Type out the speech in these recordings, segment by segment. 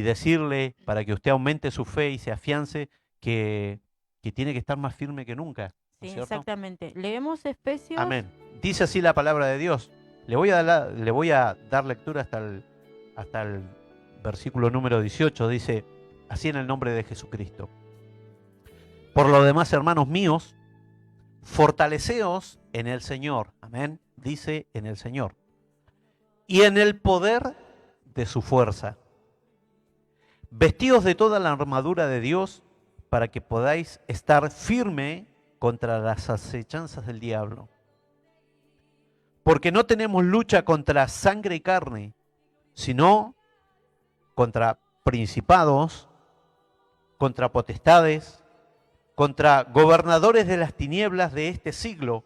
decirle, para que usted aumente su fe y se afiance, que tiene que estar más firme que nunca, ¿no Sí, es cierto? exactamente. Leemos Efesios. Amén. Dice así la palabra de Dios. Le voy a dar lectura hasta el versículo número 18. Dice, así en el nombre de Jesucristo. Por lo demás, hermanos míos, fortaleceos en el Señor. Amén. Dice en el Señor. Y en el poder de su fuerza. Vestidos de toda la armadura de Dios para que podáis estar firme contra las acechanzas del diablo. Porque no tenemos lucha contra sangre y carne, sino contra principados, contra potestades, contra gobernadores de las tinieblas de este siglo,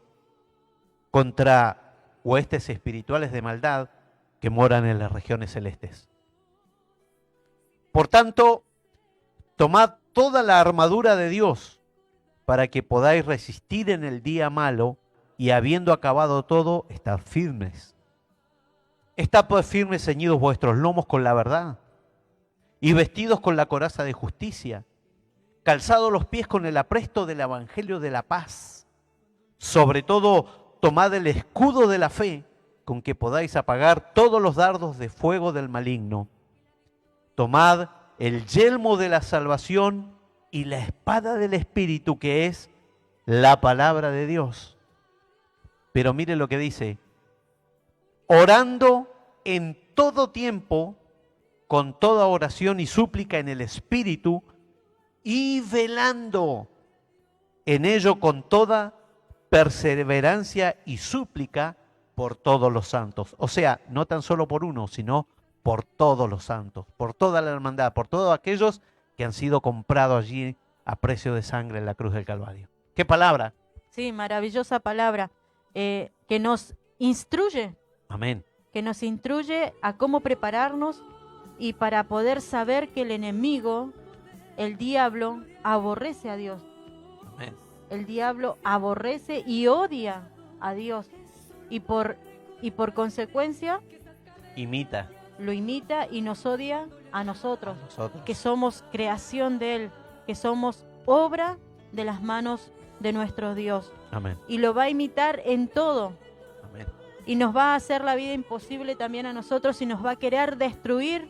contra huestes espirituales de maldad que moran en las regiones celestes. Por tanto, tomad toda la armadura de Dios para que podáis resistir en el día malo y habiendo acabado todo, estad firmes. Estad pues firmes, ceñidos vuestros lomos con la verdad y vestidos con la coraza de justicia, calzados los pies con el apresto del evangelio de la paz. Sobre todo, tomad el escudo de la fe con que podáis apagar todos los dardos de fuego del maligno. Tomad el yelmo de la salvación y la espada del Espíritu, que es la palabra de Dios. Pero mire lo que dice, orando en todo tiempo, con toda oración y súplica en el Espíritu, y velando en ello con toda perseverancia y súplica por todos los santos. O sea, no tan solo por uno, sino por todos los santos, por toda la hermandad, por todos aquellos que han sido comprados allí a precio de sangre en la cruz del Calvario. ¿Qué palabra? Sí, maravillosa palabra, que nos instruye, Amén. que nos instruye a cómo prepararnos y para poder saber que el enemigo, el diablo, aborrece a Dios. Amén. El diablo aborrece y odia a Dios y por consecuencia Imita lo imita y nos odia a nosotros, nosotros. que somos creación de Él, que somos obra de las manos de nuestro Dios. Amén. Y lo va a imitar en todo. Amén. Y nos va a hacer la vida imposible también a nosotros y nos va a querer destruir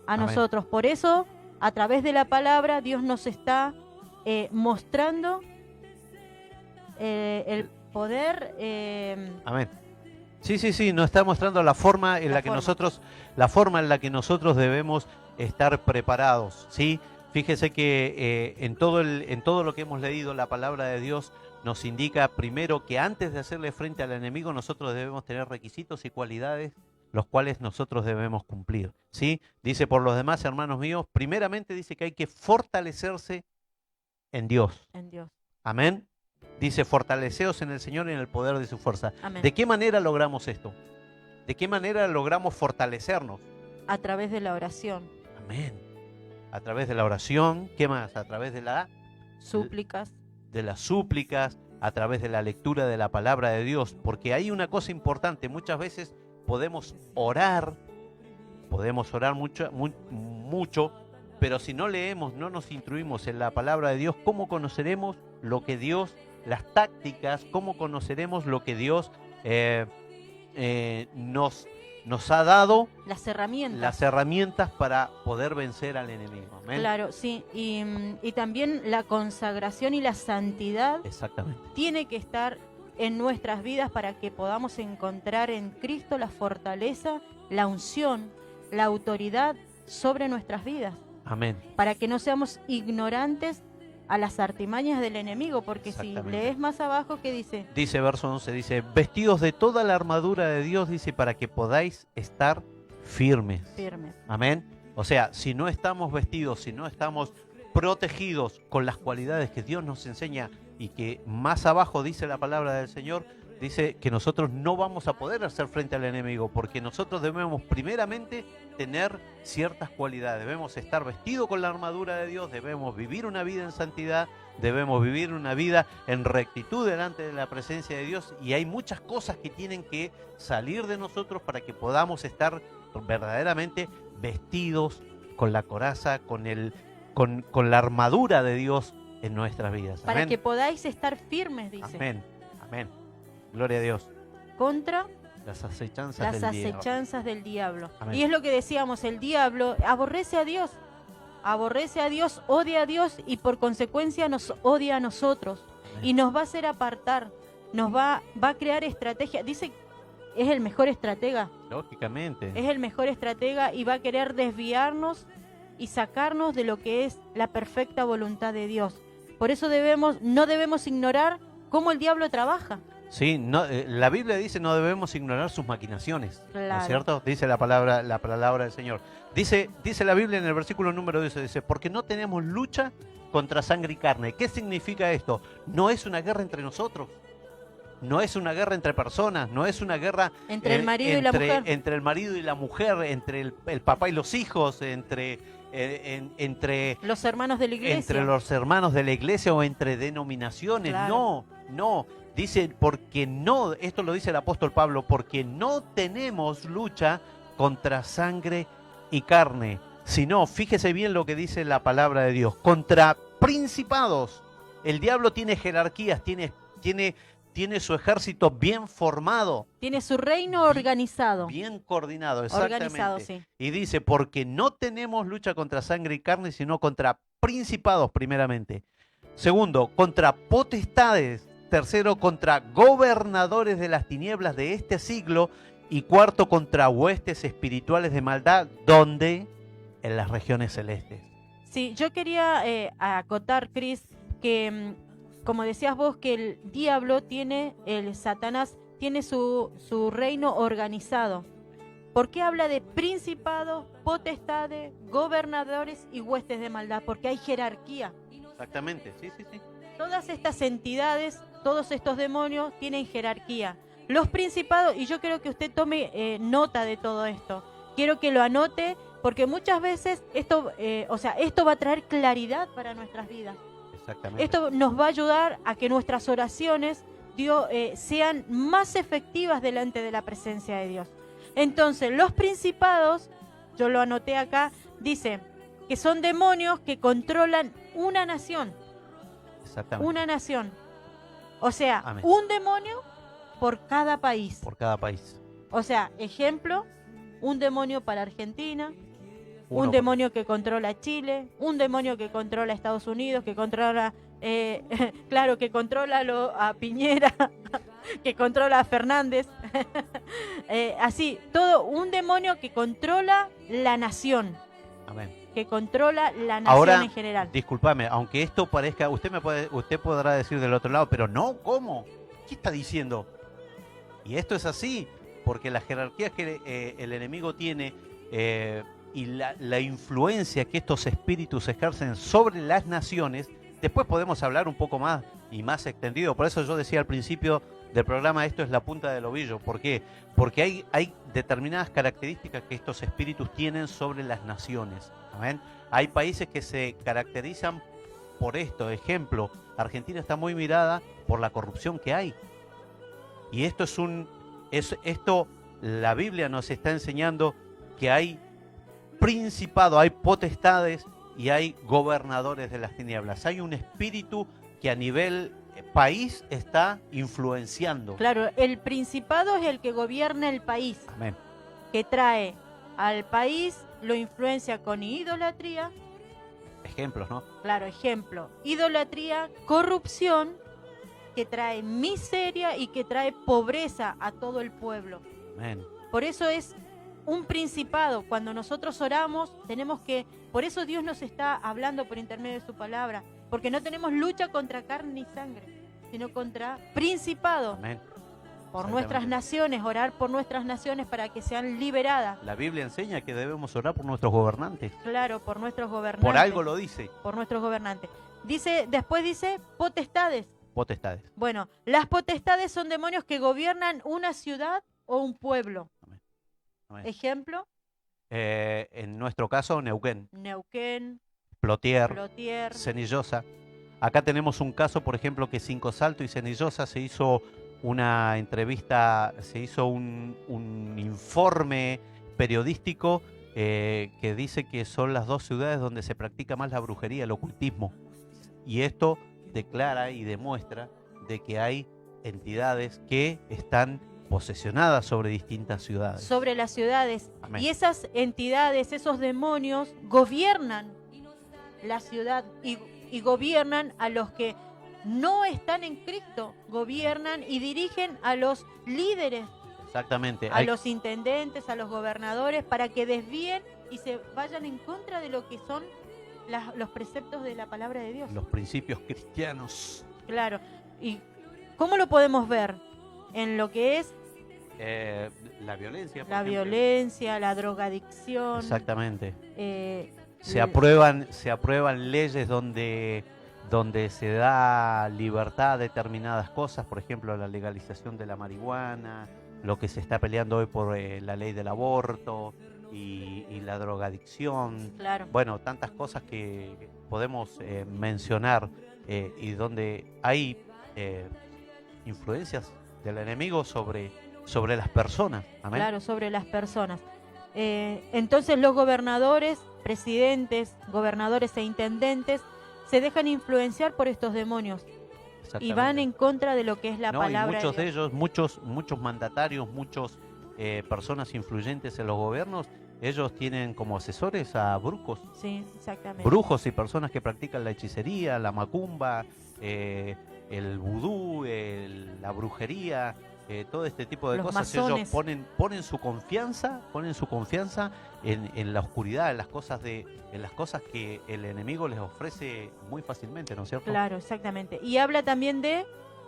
a Amén. nosotros. Por eso, a través de la palabra, Dios nos está mostrando el poder. Amén. Sí, nos está mostrando la forma en la que nosotros debemos estar preparados, ¿sí? Fíjese que en todo lo que hemos leído, la palabra de Dios nos indica primero que antes de hacerle frente al enemigo, nosotros debemos tener requisitos y cualidades los cuales nosotros debemos cumplir, ¿sí? Dice, por los demás, hermanos míos, primeramente dice que hay que fortalecerse en Dios. En Dios. Amén. Dice, fortaleceos en el Señor y en el poder de su fuerza. Amén. ¿De qué manera logramos esto? ¿De qué manera logramos fortalecernos? A través de la oración. Amén. A través de la oración, ¿qué más? A través de las súplicas, a través de la lectura de la palabra de Dios, porque hay una cosa importante, muchas veces podemos orar mucho, pero si no leemos, no nos instruimos en la palabra de Dios, ¿cómo conoceremos lo que Dios, las tácticas, cómo conoceremos lo que Dios nos ha dado? Las herramientas. Las herramientas para poder vencer al enemigo. ¿Amén? Claro, sí. Y también la consagración y la santidad. Exactamente. Tiene que estar en nuestras vidas para que podamos encontrar en Cristo la fortaleza, la unción, la autoridad sobre nuestras vidas. Amén. Para que no seamos ignorantes a las artimañas del enemigo, porque si lees más abajo, ¿qué dice? Dice verso 11, dice, vestidos de toda la armadura de Dios, dice, para que podáis estar firmes. Firmes. Amén. O sea, si no estamos vestidos, si no estamos protegidos con las cualidades que Dios nos enseña y que más abajo dice la palabra del Señor, dice que nosotros no vamos a poder hacer frente al enemigo, porque nosotros debemos primeramente tener ciertas cualidades. Debemos estar vestidos con la armadura de Dios, debemos vivir una vida en santidad, debemos vivir una vida en rectitud delante de la presencia de Dios, y hay muchas cosas que tienen que salir de nosotros para que podamos estar verdaderamente vestidos con la coraza, con la armadura de Dios en nuestras vidas. Para Amén. que podáis estar firmes, dice. Amén. Amén. Gloria a Dios. Contra Las acechanzas las del diablo. acechanzas del diablo. Amén. Y es lo que decíamos, el diablo aborrece a Dios, odia a Dios y por consecuencia nos odia a nosotros. Amén. Y nos va a hacer apartar, nos va a crear estrategia. Dice, es el mejor estratega, Lógicamente. es el mejor estratega y va a querer desviarnos y sacarnos de lo que es la perfecta voluntad de Dios. Por eso no debemos ignorar cómo el diablo trabaja. Sí, no, la Biblia dice no debemos ignorar sus maquinaciones, ¿no es Claro. cierto? Dice la palabra del Señor. Dice la Biblia en el versículo número 10, dice, porque no tenemos lucha contra sangre y carne. ¿Qué significa esto? No es una guerra entre nosotros, no es una guerra entre personas, no es una guerra Entre el marido y la mujer. entre el marido y la mujer, entre el papá y los hijos, entre Los hermanos de la iglesia. entre los hermanos de la iglesia o entre denominaciones. Claro. No. Dice, porque no, esto lo dice el apóstol Pablo, porque no tenemos lucha contra sangre y carne, sino, fíjese bien lo que dice la palabra de Dios, contra principados. El diablo tiene jerarquías, tiene su ejército bien formado. Tiene su reino organizado. Bien coordinado, exactamente. Organizado, sí. Y dice, porque no tenemos lucha contra sangre y carne, sino contra principados primeramente. Segundo, contra potestades. Tercero, contra gobernadores de las tinieblas de este siglo. Y cuarto, contra huestes espirituales de maldad, donde en las regiones celestes. Sí, yo quería acotar, Cris, que como decías vos, que el diablo Satanás tiene su reino organizado. ¿Por qué habla de principados, potestades, gobernadores y huestes de maldad? Porque hay jerarquía. Exactamente, sí. Todas estas entidades, todos estos demonios tienen jerarquía. Los principados, y yo quiero que usted tome nota de todo esto. Quiero que lo anote, porque muchas veces esto va a traer claridad para nuestras vidas. Exactamente. Esto nos va a ayudar a que nuestras oraciones sean más efectivas delante de la presencia de Dios. Entonces, los principados, yo lo anoté acá, dice que son demonios que controlan una nación. Exactamente. Una nación. O sea, Amén. un demonio por cada país. Por cada país. O sea, ejemplo, un demonio para Argentina, Uno un demonio que controla Chile, un demonio que controla Estados Unidos, que controla, que controla a Piñera, que controla a Fernández. Así, todo un demonio que controla la nación. Amén. Que controla la nación Ahora, en general. discúlpame, aunque esto parezca, usted podrá decir del otro lado, pero no, ¿cómo? ¿Qué está diciendo? Y esto es así, porque las jerarquías que el enemigo tiene y la influencia que estos espíritus ejercen sobre las naciones, después podemos hablar un poco más y más extendido. Por eso yo decía al principio del programa, esto es la punta del ovillo. ¿Por qué? Porque hay determinadas características que estos espíritus tienen sobre las naciones. ¿Amén? Hay países que se caracterizan por esto. Ejemplo, Argentina está muy mirada por la corrupción que hay. Y esto la Biblia nos está enseñando que hay principado, hay potestades y hay gobernadores de las tinieblas. Hay un espíritu que a nivel país está influenciando. Claro, el principado es el que gobierna el país. Amén. Que trae al país, lo influencia con idolatría. Ejemplos, ¿no? Claro, ejemplo, idolatría, corrupción, que trae miseria y que trae pobreza a todo el pueblo. Amén. Por eso es un principado. Cuando nosotros oramos, por eso Dios nos está hablando por intermedio de su palabra, porque no tenemos lucha contra carne ni sangre, sino contra principados. Amén. Por nuestras naciones, orar por nuestras naciones para que sean liberadas. La Biblia enseña que debemos orar por nuestros gobernantes. Claro, por nuestros gobernantes. Por algo lo dice. Por nuestros gobernantes. Después dice potestades. Potestades. Bueno, las potestades son demonios que gobiernan una ciudad o un pueblo. Amén. Amén. Ejemplo. En nuestro caso, Neuquén, Neuquén, Plotier, Plotier. Cenillosa. Acá tenemos un caso, por ejemplo, que Cinco Salto y Cenillosa se hizo una entrevista, se hizo un informe periodístico que dice que son las 2 ciudades donde se practica más la brujería, el ocultismo. Y esto declara y demuestra de que hay entidades que están posesionadas sobre distintas ciudades. Sobre las ciudades. Amén. Y esas entidades, esos demonios, gobiernan la ciudad y gobiernan a los que no están en Cristo, gobiernan y dirigen a los líderes, Exactamente. a los intendentes, a los gobernadores, para que desvíen y se vayan en contra de lo que son los preceptos de la palabra de Dios. Los principios cristianos. Claro. ¿Y cómo lo podemos ver? En lo que es La violencia. por la ejemplo. violencia, la drogadicción. Exactamente. eh, Se aprueban leyes donde se da libertad a determinadas cosas, por ejemplo, la legalización de la marihuana, lo que se está peleando hoy por la ley del aborto y la drogadicción. Claro. Bueno, tantas cosas que podemos mencionar y donde hay influencias del enemigo sobre las personas. Amén. Claro, sobre las personas. Entonces los gobernadores, presidentes, gobernadores e intendentes se dejan influenciar por estos demonios y van en contra de lo que es la palabra y muchos de de Dios. ellos, muchos mandatarios, muchos personas influyentes en los gobiernos, ellos tienen como asesores a brujos. Sí, exactamente. Brujos y personas que practican la hechicería, la macumba, el vudú, la brujería, todo este tipo de Los cosas. masones. Ellos ponen su confianza en la oscuridad, en las cosas que el enemigo les ofrece muy fácilmente, ¿no es cierto? Claro, exactamente. Y habla también de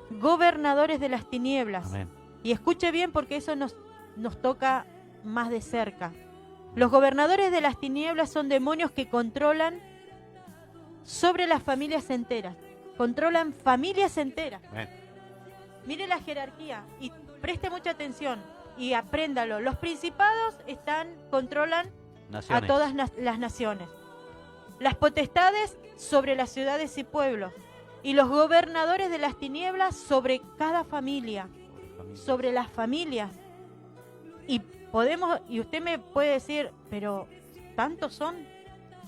gobernadores de las tinieblas. Amén. Y escuche bien porque eso nos toca más de cerca. Los gobernadores de las tinieblas son demonios que controlan sobre las familias enteras. Controlan familias enteras. Amén. Mire la jerarquía y preste mucha atención y apréndalo. Los principados controlan Naciones. a todas las naciones. Las potestades sobre las ciudades y pueblos. Y los gobernadores de las tinieblas sobre cada familia. Sobre las familias. Y usted me puede decir, pero ¿tantos son?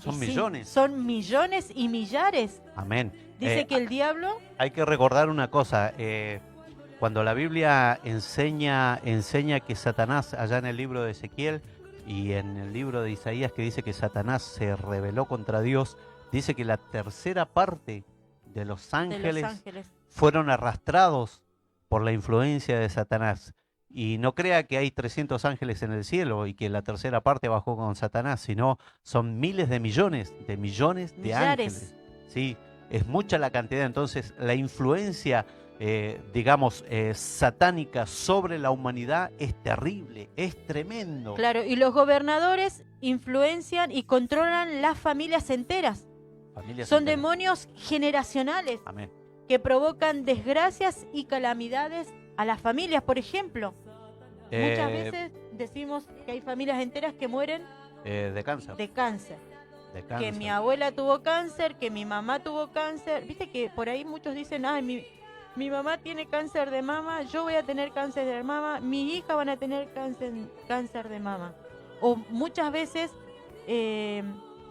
Son Y sí, millones. son millones y millares. Amén. Dice que el diablo... Hay que recordar una cosa. Cuando la Biblia enseña que Satanás, allá en el libro de Ezequiel y en el libro de Isaías, que dice que Satanás se rebeló contra Dios, dice que la tercera parte de los ángeles fueron arrastrados por la influencia de Satanás. Y no crea que hay 300 ángeles en el cielo y que la tercera parte bajó con Satanás, sino son miles de millones de Millares. ángeles. Sí, es mucha la cantidad. Entonces, la influencia, satánica sobre la humanidad es terrible, es tremendo. Claro, y los gobernadores influencian y controlan las familias enteras. Familias Son enteras. demonios generacionales Amén. que provocan desgracias y calamidades a las familias. Por ejemplo, muchas veces decimos que hay familias enteras que mueren De cáncer. de cáncer. De cáncer. Que mi abuela tuvo cáncer, que mi mamá tuvo cáncer. Viste que por ahí muchos dicen, ay, mi mamá tiene cáncer de mama, yo voy a tener cáncer de mama, mis hijas van a tener cáncer de mama. O muchas veces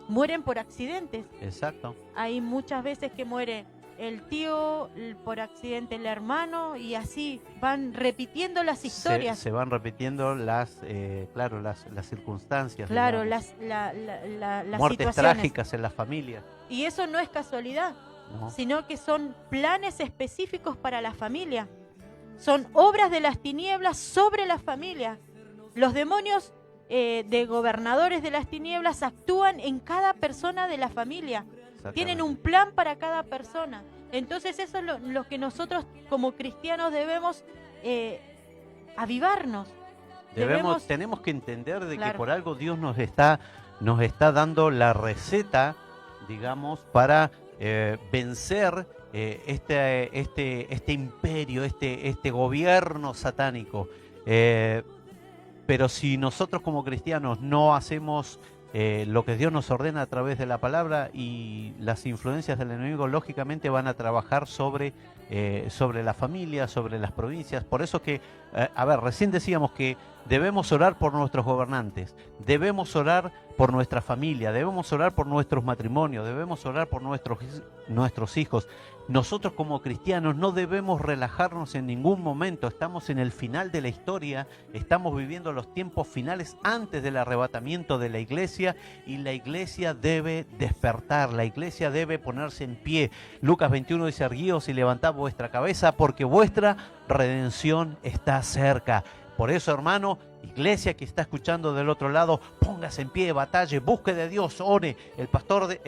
mueren por accidentes. Exacto. Hay muchas veces que muere el tío, por accidente el hermano, y así van repitiendo las historias. Se van repitiendo las circunstancias. Claro, digamos. las muertes situaciones. trágicas en las familias. Y eso no es casualidad, ¿no? sino que son planes específicos para la familia. Son obras de las tinieblas sobre la familia. Los demonios de gobernadores de las tinieblas actúan en cada persona de la familia. Tienen un plan para cada persona. Entonces eso es lo que nosotros como cristianos debemos avivarnos. Tenemos que entender de Claro. que por algo Dios nos está dando la receta, digamos, para vencer este imperio, este gobierno satánico. Pero si nosotros como cristianos no hacemos lo que Dios nos ordena a través de la palabra, y las influencias del enemigo lógicamente van a trabajar sobre la familia, sobre las provincias. Por eso que, recién decíamos que debemos orar por nuestros gobernantes, debemos orar por nuestra familia, debemos orar por nuestros matrimonios, debemos orar por nuestros hijos. Nosotros como cristianos no debemos relajarnos en ningún momento. Estamos en el final de la historia, estamos viviendo los tiempos finales antes del arrebatamiento de la iglesia, y la iglesia debe despertar, la iglesia debe ponerse en pie. Lucas 21 dice: erguíos y levantad vuestra cabeza, porque vuestra redención está cerca. Por eso, hermano, iglesia que está escuchando del otro lado, póngase en pie, batalle, busque de Dios, ore. El pastor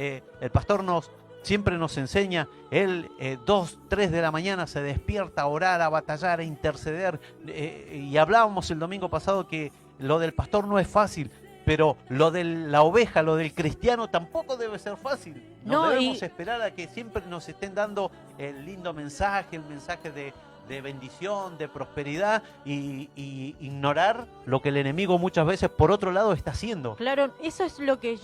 siempre nos enseña, él 2, 3 de la mañana se despierta a orar, a batallar, a interceder. Y hablábamos el domingo pasado que lo del pastor no es fácil, pero lo de la oveja, lo del cristiano tampoco debe ser fácil. No debemos esperar a que siempre nos estén dando el lindo mensaje, el mensaje de bendición, de prosperidad, y ignorar lo que el enemigo muchas veces por otro lado está haciendo. Claro, eso es lo que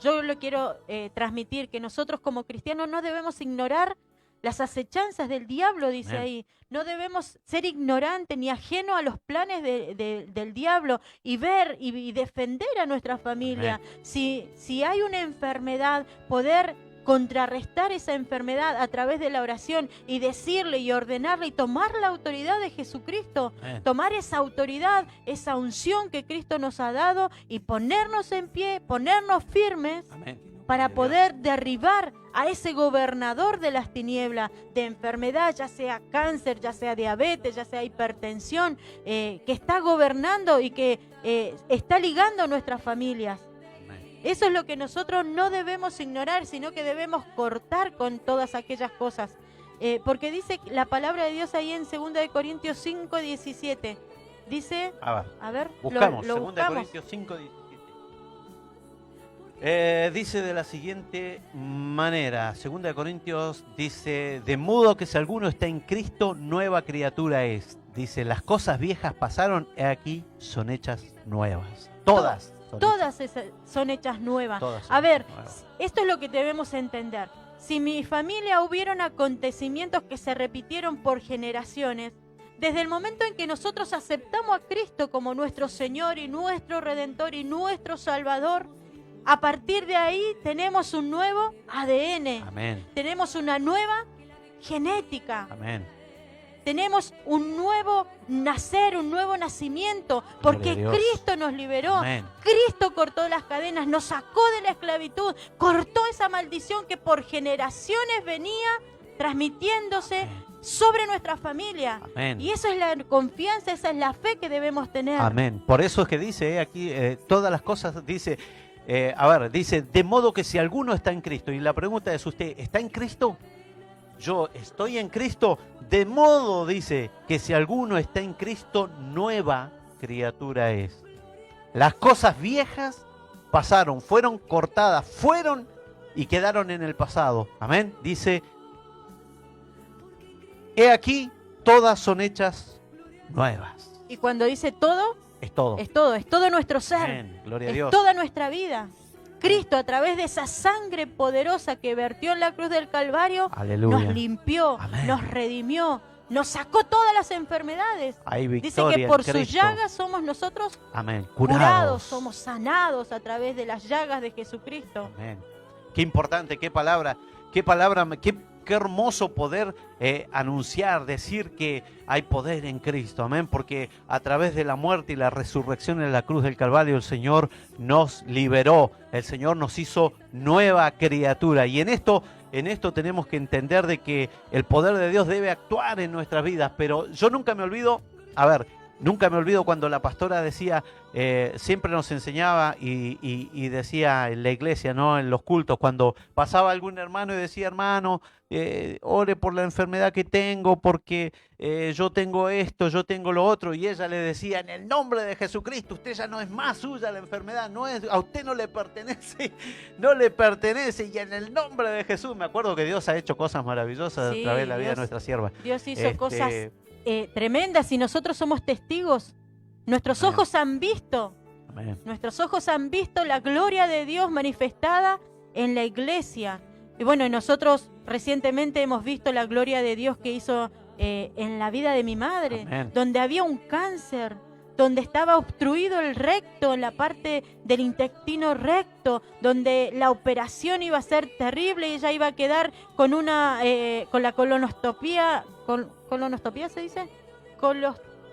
yo lo quiero transmitir, que nosotros como cristianos no debemos ignorar las acechanzas del diablo, dice ahí. No debemos ser ignorantes ni ajenos a los planes del diablo, y ver y defender a nuestra familia. Si hay una enfermedad, poder contrarrestar esa enfermedad a través de la oración, y decirle y ordenarle y tomar la autoridad de Jesucristo, tomar esa autoridad, esa unción que Cristo nos ha dado, y ponernos en pie, ponernos firmes. Para poder derribar a ese gobernador de las tinieblas, de enfermedad, ya sea cáncer, ya sea diabetes, ya sea hipertensión, que está gobernando y que está ligando a nuestras familias. Eso es lo que nosotros no debemos ignorar, sino que debemos cortar con todas aquellas cosas. Porque dice la palabra de Dios ahí en 2 Corintios 5, 17. Dice, a ver, buscamos, lo 2 buscamos. Corintios 5, 17. Dice de la siguiente manera, 2 Corintios dice: de modo que si alguno está en Cristo, nueva criatura es. Dice: las cosas viejas pasaron, he aquí son hechas nuevas. Todas son hechas nuevas. A ver, esto es lo que debemos entender. Si en mi familia hubieron acontecimientos que se repitieron por generaciones, desde el momento en que nosotros aceptamos a Cristo como nuestro Señor y nuestro Redentor y nuestro Salvador, a partir de ahí tenemos un nuevo ADN. Amén. Tenemos una nueva genética. Amén. Tenemos un nuevo nacer, un nuevo nacimiento, porque Cristo nos liberó. Amén. Cristo cortó las cadenas, nos sacó de la esclavitud, cortó esa maldición que por generaciones venía transmitiéndose sobre nuestra familia. Amén. Y esa es la confianza, esa es la fe que debemos tener. Amén. Por eso es que dice aquí, todas las cosas, dice, dice, de modo que si alguno está en Cristo, y la pregunta es: ¿usted está en Cristo? Yo estoy en Cristo, de modo, dice, que si alguno está en Cristo, nueva criatura es. Las cosas viejas pasaron, fueron cortadas, fueron y quedaron en el pasado. Amén. Dice: he aquí, todas son hechas nuevas. Y cuando dice todo, es todo. Es todo nuestro ser. Amén. Gloria a Dios. Es toda nuestra vida. Cristo, a través de esa sangre poderosa que vertió en la cruz del Calvario, aleluya, nos limpió, amén, nos redimió, nos sacó todas las enfermedades. Hay dice que por sus llagas somos nosotros, amén, curados, somos sanados a través de las llagas de Jesucristo. Amén. Qué importante, qué palabra, qué hermoso poder anunciar, decir que hay poder en Cristo, amén, porque a través de la muerte y la resurrección en la cruz del Calvario el Señor nos liberó, el Señor nos hizo nueva criatura, y en esto tenemos que entender de que el poder de Dios debe actuar en nuestras vidas. Pero yo nunca me olvido, nunca me olvido cuando la pastora decía, siempre nos enseñaba y decía en la iglesia, ¿no?, en los cultos, cuando pasaba algún hermano y decía: hermano, ore por la enfermedad que tengo, porque yo tengo esto, yo tengo lo otro, y ella le decía: en el nombre de Jesucristo, usted ya no es más suya la enfermedad, a usted no le pertenece, y en el nombre de Jesús. Me acuerdo que Dios ha hecho cosas maravillosas a través de la vida de nuestra sierva. Dios hizo cosas tremendas, y nosotros somos testigos. Nuestros ojos han visto Amén. Nuestros ojos han visto la gloria de Dios manifestada en la iglesia. Y bueno, nosotros recientemente hemos visto la gloria de Dios que hizo en la vida de mi madre, Amén. donde había un cáncer, donde estaba obstruido el recto, en la parte del intestino recto, donde la operación iba a ser terrible y ella iba a quedar con con la colonostomía, ¿colonostomía se dice?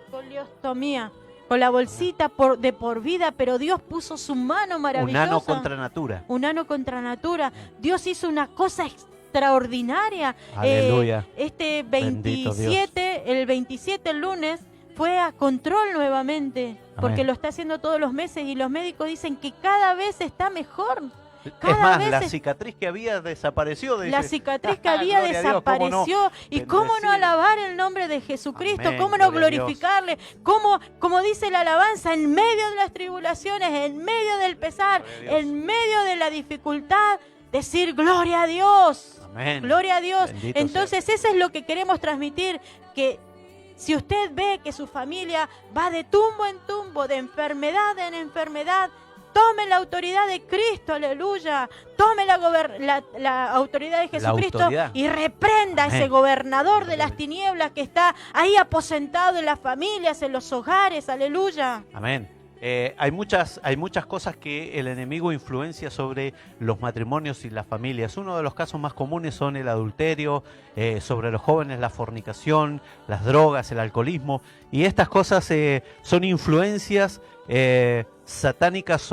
Coliostomía, con la bolsita de por vida, pero Dios puso su mano maravillosa. Un ano contra natura. Un ano contra natura. Dios hizo una cosa extraordinaria. Aleluya. Este Bendito 27, el 27, el lunes, fue a control nuevamente, porque Amén. lo está haciendo todos los meses y los médicos dicen que cada vez está mejor. Es Cada más, vez la cicatriz que había desapareció. la cicatriz que había Gloria a Dios, ¿cómo no? desapareció. Y cómo no Bendecido. alabar el nombre de Jesucristo, Amén, cómo no gloria a glorificarle, como dice la alabanza, en medio de las tribulaciones, en medio del pesar, Gloria a Dios. en medio de la dificultad, decir gloria a Dios. Amén. Gloria a Dios. Bendito Entonces eso es lo que queremos transmitir, que si usted ve que su familia va de tumbo en tumbo, de enfermedad en enfermedad, tome la autoridad de Cristo, aleluya. Tome la autoridad de Jesucristo autoridad. y reprenda a Amén. ese gobernador de las tinieblas que está ahí aposentado en las familias, en los hogares, aleluya. Amén. Hay muchas cosas que el enemigo influencia sobre los matrimonios y las familias. Uno de los casos más comunes son el adulterio, sobre los jóvenes la fornicación, las drogas, el alcoholismo. Y estas cosas son influencias satánicas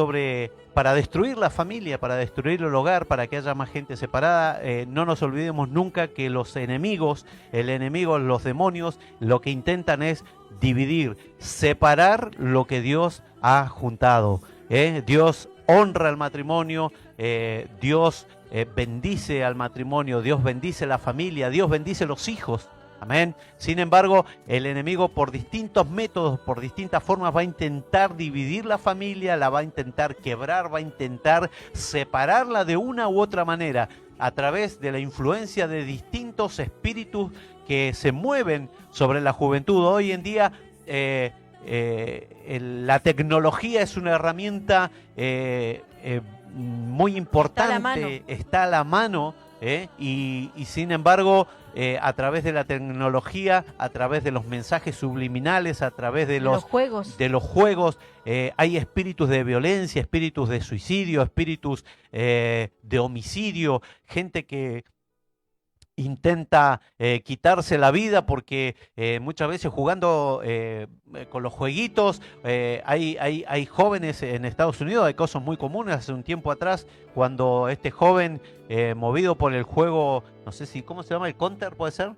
para destruir la familia, para destruir el hogar, para que haya más gente separada. No nos olvidemos nunca que los enemigos, los demonios, lo que intentan es dividir, separar lo que Dios ha juntado. Dios honra el matrimonio, Dios bendice al matrimonio, Dios bendice la familia, Dios bendice los hijos. Amén. Sin embargo, el enemigo por distintos métodos, por distintas formas va a intentar dividir la familia, la va a intentar quebrar, va a intentar separarla de una u otra manera a través de la influencia de distintos espíritus que se mueven sobre la juventud. Hoy en día la tecnología es una herramienta muy importante, está a la mano, y sin embargo a través de la tecnología, a través de los mensajes subliminales, a través de los juegos, hay espíritus de violencia, espíritus de suicidio, espíritus de homicidio, gente que intenta quitarse la vida porque muchas veces jugando con los jueguitos, hay jóvenes en Estados Unidos, hay cosas muy comunes. Hace un tiempo atrás, cuando este joven, movido por el juego, no sé si, ¿cómo se llama? ¿El Counter puede ser?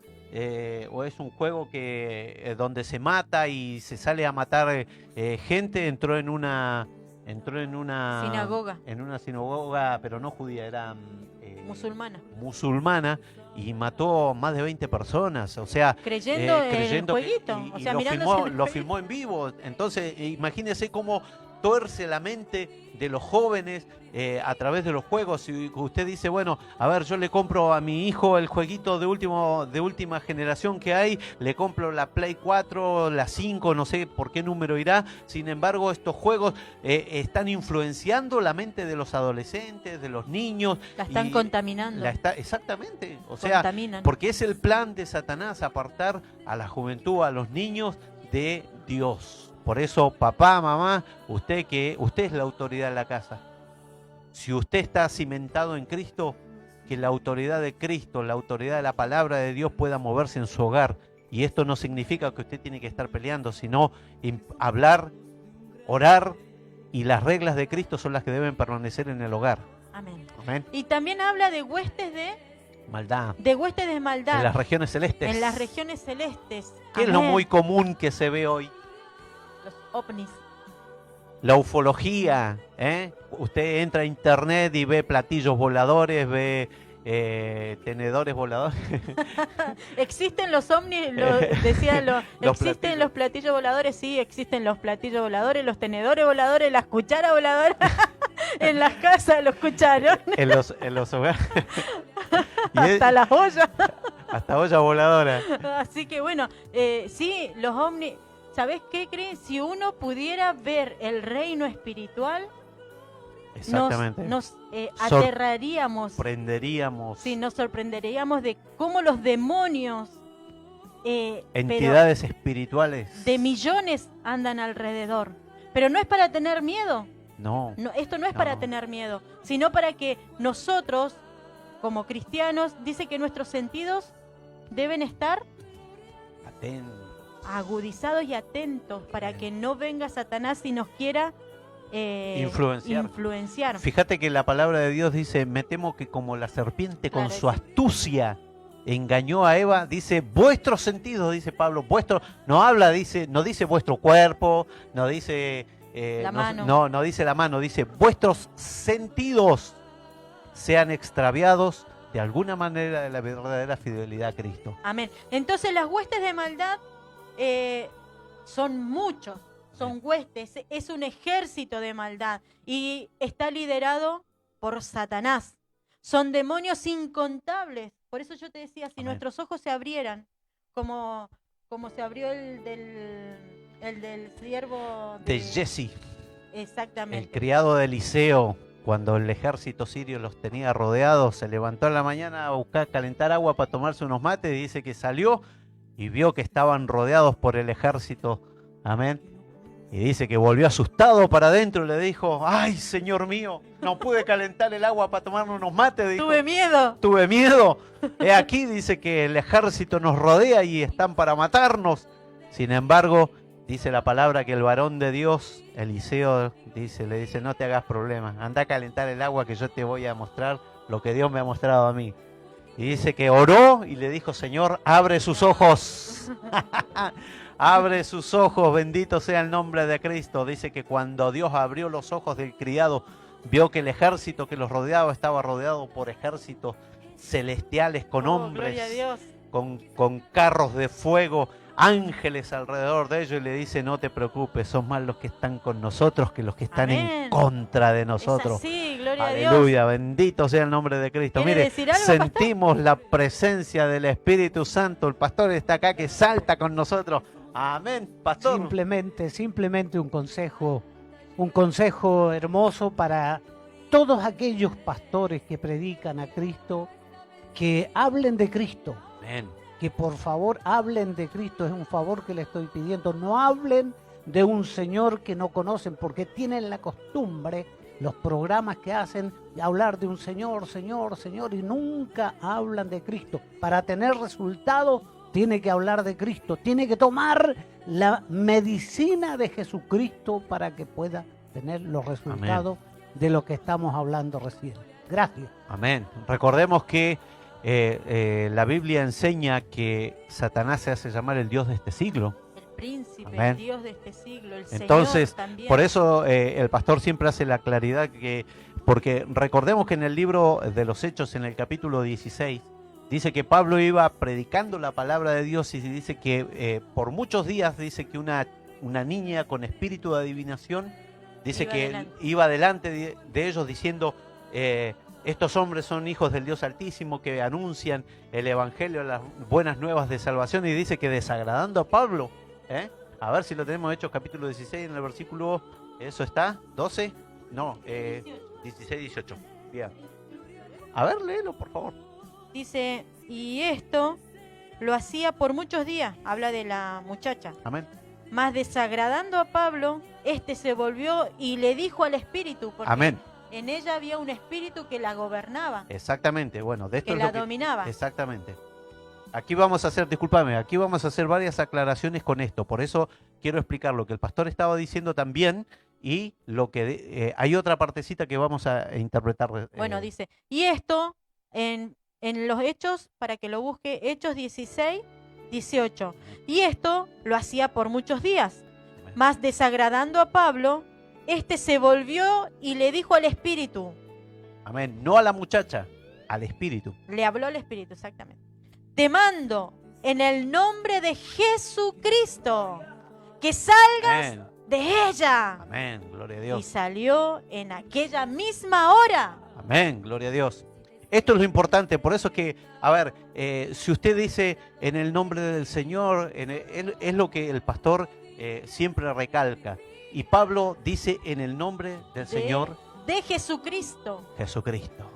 O es un juego que donde se mata y se sale a matar gente, entró en una sinagoga, pero no judía, era musulmana, y mató más de 20 personas, o sea, creyendo en el jueguito, y o sea, lo filmó en vivo. Entonces, imagínese cómo tuerce la mente de los jóvenes a través de los juegos. Y usted dice, bueno, a ver, yo le compro a mi hijo el jueguito de última generación que hay, le compro la Play 4, la 5, no sé por qué número irá. Sin embargo, estos juegos están influenciando la mente de los adolescentes, de los niños. La están contaminando. Exactamente, o sea, porque es el plan de Satanás, apartar a la juventud, a los niños de Dios. Por eso, papá, mamá, usted es la autoridad de la casa. Si usted está cimentado en Cristo, que la autoridad de Cristo, la autoridad de la palabra de Dios pueda moverse en su hogar. Y esto no significa que usted tiene que estar peleando, sino hablar, orar, y las reglas de Cristo son las que deben permanecer en el hogar. Amén. Amén. Y también habla de huestes de maldad. De huestes de maldad. En las regiones celestes. En las regiones celestes. ¿Qué es lo muy común que se ve hoy? Los ovnis. La ufología, Usted entra a internet y ve platillos voladores, ve tenedores voladores. ¿Existen los ovnis? ¿Existen los platillos voladores? Sí, existen los platillos voladores, los tenedores voladores, las cucharas voladoras. En las casas, los cucharones. En los hogares. Hasta las ollas. Hasta olla voladora. Así que bueno, sí, los ovnis. ¿sabés qué creen? Si uno pudiera ver el reino espiritual, Exactamente. nos aterraríamos. Sorprenderíamos. Sí, nos sorprenderíamos de cómo los demonios, Entidades espirituales. de millones, andan alrededor. Pero no es para tener miedo. No. No, esto no es No. para tener miedo, sino para que nosotros, como cristianos, dice que nuestros sentidos deben estar Atento. agudizados y atentos para que no venga Satanás y nos quiera influenciar. Fíjate que la palabra de Dios dice, me temo que como la serpiente con Claro, su astucia engañó a Eva, dice, vuestros sentidos, dice Pablo, no habla, dice, no dice vuestro cuerpo, no dice La mano. no dice la mano, dice vuestros sentidos sean extraviados de alguna manera de la verdadera fidelidad a Cristo. Amén. Entonces las huestes de maldad son muchos, son huestes, es un ejército de maldad y está liderado por Satanás. Son demonios incontables. Por eso yo te decía, si Amén. nuestros ojos se abrieran, como se abrió el del siervo De Jesse, el Exactamente. criado de Eliseo, cuando el ejército sirio los tenía rodeados, se levantó en la mañana a buscar calentar agua para tomarse unos mates y dice que salió y vio que estaban rodeados por el ejército. Amén. Y dice que volvió asustado para adentro y le dijo, ay, Señor mío, no pude calentar el agua para tomarme unos mates. Dijo, Tuve miedo. tuve miedo. He aquí, dice que el ejército nos rodea y están para matarnos. Sin embargo, dice la palabra que el varón de Dios, Eliseo, le dice, no te hagas problema, anda a calentar el agua que yo te voy a mostrar lo que Dios me ha mostrado a mí. Y dice que oró y le dijo, Señor, abre sus ojos. Abre sus ojos, bendito sea el nombre de Cristo. Dice que cuando Dios abrió los ojos del criado, vio que el ejército que los rodeaba estaba rodeado por ejércitos celestiales con hombres, Gloria a Dios. con carros de fuego, ángeles alrededor de ellos, y le dice, no te preocupes, son más los que están con nosotros que los que están Amén. en contra de Es nosotros. así, gloria a Dios. Aleluya, bendito sea el nombre de Cristo. ¿Quiere Mire, decir algo, sentimos la presencia del Espíritu Santo. El pastor está acá que salta con nosotros. Amén, pastor. Simplemente un consejo hermoso para todos aquellos pastores que predican a Cristo, que hablen de Cristo, Amén. que por favor hablen de Cristo, es un favor que le estoy pidiendo. No hablen de un Señor que no conocen, porque tienen la costumbre, los programas que hacen, de hablar de un Señor, Señor, Señor, y nunca hablan de Cristo. Para tener resultados, tiene que hablar de Cristo, tiene que tomar la medicina de Jesucristo para que pueda tener los resultados de lo que estamos hablando recién. Gracias. Amén. Recordemos que la Biblia enseña que Satanás se hace llamar el Dios de este siglo. El príncipe, Amén. el Dios de este siglo, el Entonces, Señor también. por eso el pastor siempre hace la claridad porque recordemos que en el libro de los Hechos, en el capítulo 16, dice que Pablo iba predicando la palabra de Dios y dice que por muchos días, dice que una niña con espíritu de adivinación, dice Iba que delante. iba delante de ellos diciendo, estos hombres son hijos del Dios Altísimo que anuncian el Evangelio, las buenas nuevas de salvación, y dice que desagradando a Pablo, a ver si lo tenemos Hechos capítulo 16 en el versículo, ¿eso está? ¿12? No, 16, 18. Bien. A ver, léelo, por favor. Dice, y esto lo hacía por muchos días, habla de la muchacha. Amén. Mas desagradando a Pablo, este se volvió y le dijo al espíritu, porque Amén. en ella había un espíritu que la gobernaba, Exactamente, bueno, de esto que es la lo que... dominaba. Exactamente. Aquí vamos a hacer, discúlpame, aquí vamos a hacer varias aclaraciones con esto, por eso quiero explicar lo que el pastor estaba diciendo también y lo que hay otra partecita que vamos a interpretar. Bueno, dice, y esto en los Hechos, para que lo busque, Hechos 16, 18. Y esto lo hacía por muchos días. Mas desagradando a Pablo, este se volvió y le dijo al espíritu. Amén, no a la muchacha, al espíritu. Le habló al espíritu, exactamente. Te mando en el nombre de Jesucristo que salgas Amén, de ella. amén, gloria a Y Dios. salió en aquella misma hora. Amén, gloria a Dios. Esto es lo importante, por eso es que, a ver, si usted dice en el nombre del Señor, es lo que el pastor siempre recalca. Y Pablo dice en el nombre del Señor de Jesucristo. Jesucristo.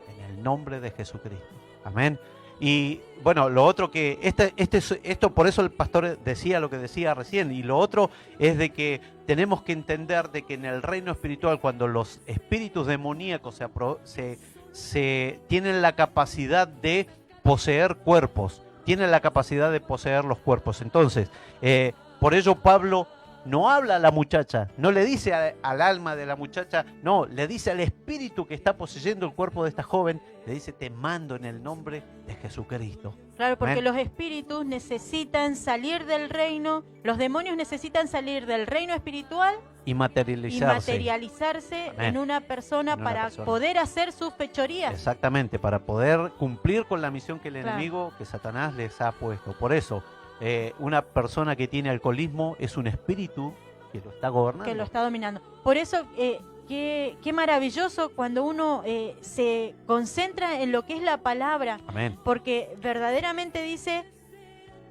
En el nombre de Jesucristo. Amén. Y bueno, lo otro que, esto por eso el pastor decía lo que decía recién, y lo otro es de que tenemos que entender de que en el reino espiritual, cuando los espíritus demoníacos se tienen la capacidad de poseer cuerpos, tienen la capacidad de poseer los cuerpos. Entonces, por ello Pablo no habla a la muchacha, no le dice al alma de la muchacha, no, le dice al espíritu que está poseyendo el cuerpo de esta joven, le dice, te mando en el nombre de Jesucristo. Claro, porque Amén. los espíritus necesitan salir del reino, los demonios necesitan salir del reino espiritual Y y materializarse. materializarse Amén. en una persona En una para persona. poder hacer sus fechorías. Exactamente, para poder cumplir con la misión que el Claro. enemigo, que Satanás les ha puesto. Por eso, una persona que tiene alcoholismo es un espíritu que lo está gobernando. Que lo está dominando. Por eso, qué maravilloso cuando uno se concentra en lo que es la palabra, Amén. porque verdaderamente dice,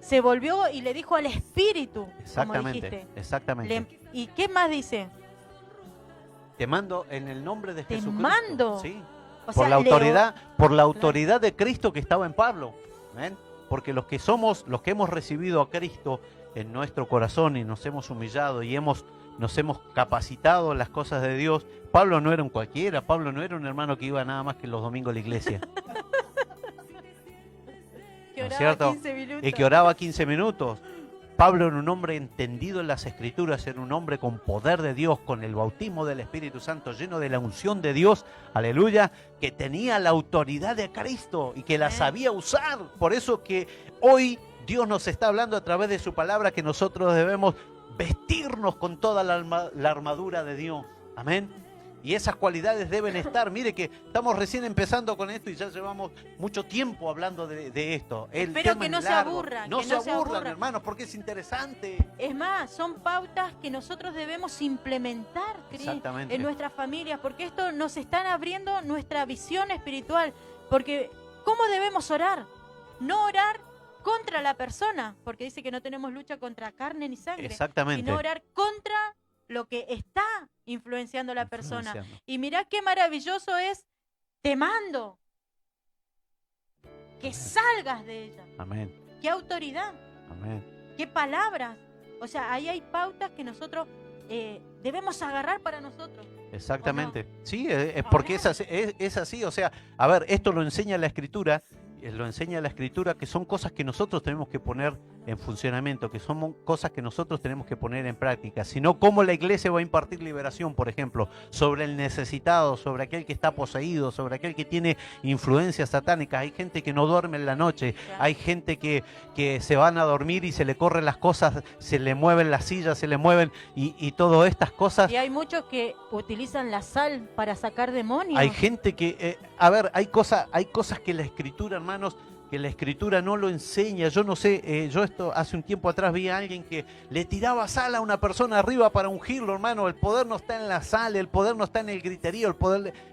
se volvió y le dijo al espíritu, como Exactamente, dijiste. exactamente. ¿Y qué más dice? Te mando en el nombre de Te Jesucristo. mando. Sí. O Por sea, la autoridad de Cristo que estaba en Pablo. Amén. Porque los que hemos recibido a Cristo en nuestro corazón y nos hemos humillado y nos hemos capacitado en las cosas de Dios, Pablo no era un cualquiera, Pablo no era un hermano que iba nada más que los domingos a la iglesia. que ¿no es oraba cierto? 15 minutos. Y que oraba 15 minutos. Pablo era un hombre entendido en las Escrituras, era un hombre con poder de Dios, con el bautismo del Espíritu Santo, lleno de la unción de Dios, aleluya, que tenía la autoridad de Cristo y que la Amén. sabía usar. Por eso que hoy Dios nos está hablando a través de su palabra que nosotros debemos vestirnos con toda la armadura de Dios. Amén. Y esas cualidades deben estar. Mire que estamos recién empezando con esto y ya llevamos mucho tiempo hablando de esto. El Espero tema que es no se largo. aburran, No que se no se aburran, aburran. hermanos, porque es interesante. Es más, son pautas que nosotros debemos implementar, Cris, Exactamente. en nuestras familias, porque esto nos están abriendo nuestra visión espiritual. Porque, ¿cómo debemos orar? No orar contra la persona, porque dice que no tenemos lucha contra carne ni sangre, Exactamente. sino orar contra lo que está influenciando a la persona. Influenciando. Y mirá qué maravilloso es, te mando que salgas de ella. Amén. Qué autoridad. Amén. ¿Qué palabras? O sea, ahí hay pautas que nosotros debemos agarrar para nosotros. Exactamente. Sí, porque es así. O sea, a ver, esto lo enseña la Escritura. Lo enseña la Escritura, que son cosas que nosotros tenemos que poner en funcionamiento, que son cosas que nosotros tenemos que poner en práctica. Sino cómo la iglesia va a impartir liberación, por ejemplo, sobre el necesitado, sobre aquel que está poseído, sobre aquel que tiene influencias satánicas. Hay gente que no duerme en la noche, hay gente que se van a dormir y se le corren las cosas, se le mueven las sillas, se le mueven y todas estas cosas. Y hay muchos que utilizan la sal para sacar demonios. Hay gente que, a ver, hay cosas que la Escritura, hermanos, que la Escritura no lo enseña. Yo no sé, yo esto hace un tiempo atrás vi a alguien que le tiraba sal a una persona arriba para ungirlo, hermano. El poder no está en la sal, el poder no está en el griterío,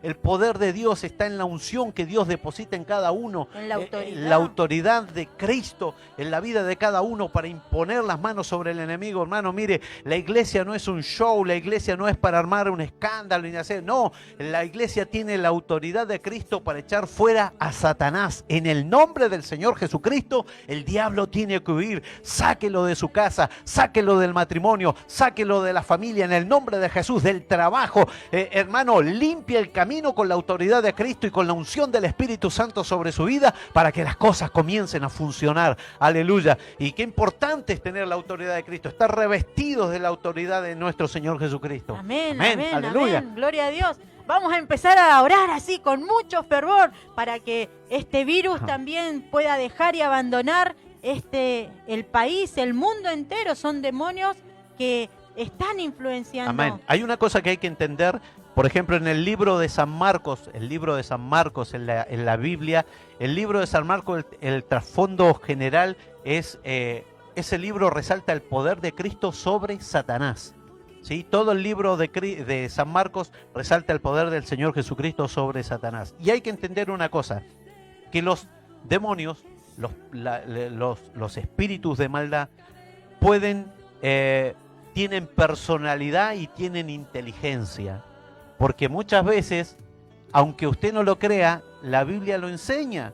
el poder de Dios está en la unción que Dios deposita en cada uno. En la autoridad. La autoridad de Cristo en la vida de cada uno para imponer las manos sobre el enemigo, hermano. Mire, la iglesia no es un show, la iglesia no es para armar un escándalo y hacer, no, la iglesia tiene la autoridad de Cristo para echar fuera a Satanás. En el nombre del Señor Jesucristo, el diablo tiene que huir. Sáquelo de su casa, sáquelo del matrimonio, sáquelo de la familia, en el nombre de Jesús, del trabajo. Hermano, limpia el camino con la autoridad de Cristo y con la unción del Espíritu Santo sobre su vida para que las cosas comiencen a funcionar. Aleluya. Y qué importante es tener la autoridad de Cristo, estar revestidos de la autoridad de nuestro Señor Jesucristo. Amén, Amén, amén, aleluya. amén. Gloria a Dios. Vamos a empezar a orar así con mucho fervor para que este virus Ajá. también pueda dejar y abandonar el país, el mundo entero. Son demonios que están influenciando. Amén. Hay una cosa que hay que entender, por ejemplo, en el libro de San Marcos, en la Biblia, el libro de San Marcos, el trasfondo general es, ese libro resalta el poder de Cristo sobre Satanás. ¿Sí? Todo el libro de San Marcos resalta el poder del Señor Jesucristo sobre Satanás. Y hay que entender una cosa, que los demonios, los espíritus de maldad, pueden tienen personalidad y tienen inteligencia. Porque muchas veces, aunque usted no lo crea, la Biblia lo enseña.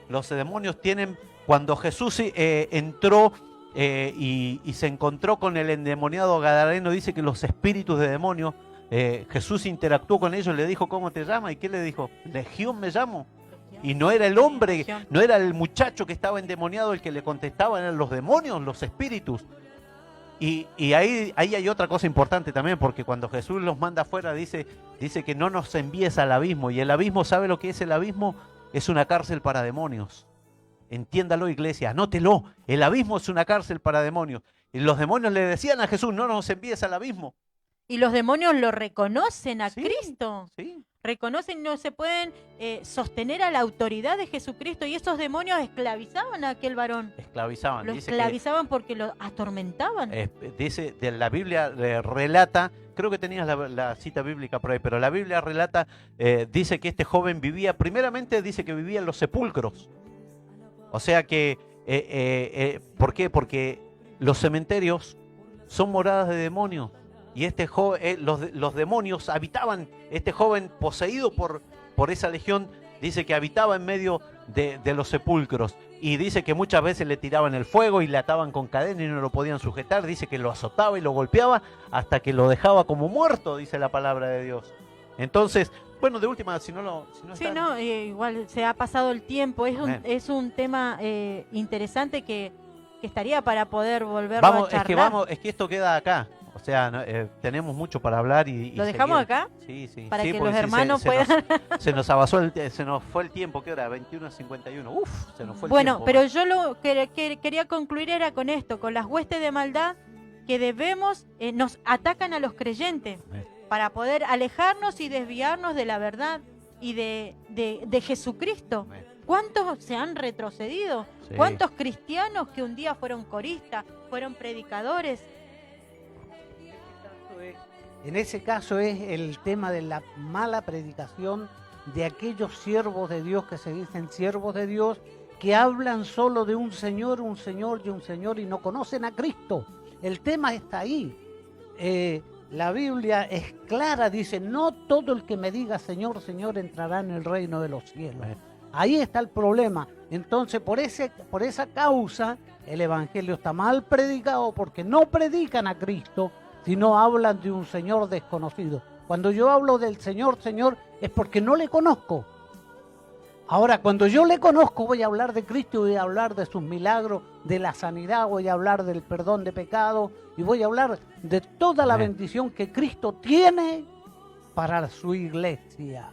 Los demonios tienen, cuando Jesús entró y se encontró con el endemoniado gadareno, dice que los espíritus de demonios, Jesús interactuó con ellos, le dijo, ¿cómo te llamas? ¿Y qué le dijo? Legión me llamo. Y no era el hombre, no era el muchacho que estaba endemoniado el que le contestaba, eran los demonios, los espíritus. Y ahí hay otra cosa importante también, porque cuando Jesús los manda afuera, dice que no nos envíes al abismo. Y el abismo, ¿sabe lo que es el abismo? Es una cárcel para demonios. Entiéndalo, iglesia, anótelo. El abismo es una cárcel para demonios. Y los demonios le decían a Jesús, no nos envíes al abismo. Y los demonios lo reconocen a Sí, Cristo. Sí. Reconocen, no se pueden sostener a la autoridad de Jesucristo. Y esos demonios esclavizaban a aquel varón. Esclavizaban. Lo Dice esclavizaban porque lo atormentaban. dice, de la Biblia relata, creo que tenías la cita bíblica por ahí, pero la Biblia relata, dice que este joven vivía, primeramente dice que vivía en los sepulcros. O sea que, ¿por qué? Porque los cementerios son moradas de demonios. Y este joven, los demonios habitaban, este joven poseído por esa legión, dice que habitaba en medio de los sepulcros. Y dice que muchas veces le tiraban el fuego y le ataban con cadena y no lo podían sujetar. Dice que lo azotaba y lo golpeaba hasta que lo dejaba como muerto, dice la palabra de Dios. Entonces, bueno, de última, si no Sí, está, no, igual se ha pasado el tiempo. Amén. Es un tema interesante que estaría para poder volverlo a charlar. es que esto queda acá. O sea, tenemos mucho para hablar y ¿Lo dejamos seguir. acá? Sí, sí. Para sí, que porque los sí, hermanos puedan... se nos fue el tiempo, ¿qué hora? 21:51. Uf, se nos fue el Bueno, tiempo. pero yo lo que quería concluir era con esto, con las huestes de maldad que debemos, nos atacan a los creyentes para poder alejarnos y desviarnos de la verdad y de Jesucristo. ¿Cuántos se han retrocedido? Sí. ¿Cuántos cristianos que un día fueron coristas, fueron predicadores? En ese caso es el tema de la mala predicación de aquellos siervos de Dios que se dicen siervos de Dios, que hablan solo de un Señor y un Señor y no conocen a Cristo. El tema está ahí. La Biblia es clara, dice, no todo el que me diga Señor, Señor entrará en el reino de los cielos. Ahí está el problema. Entonces, por esa causa, el Evangelio está mal predicado porque no predican a Cristo, sino hablan de un Señor desconocido. Cuando yo hablo del Señor, Señor, es porque no le conozco. Ahora, cuando yo le conozco, voy a hablar de Cristo, voy a hablar de sus milagros, de la sanidad, voy a hablar del perdón de pecado y voy a hablar de toda la bendición que Cristo tiene para su iglesia.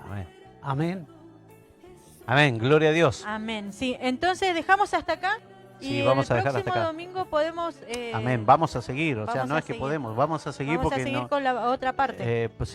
Amén. Amén, gloria a Dios. Amén. Sí, entonces dejamos hasta acá. Sí, Y vamos a el dejar hasta próximo acá. domingo podemos... Amén, vamos a seguir, o sea, vamos no a es que seguir. podemos, vamos a seguir Vamos a porque seguir no, con la otra parte. pues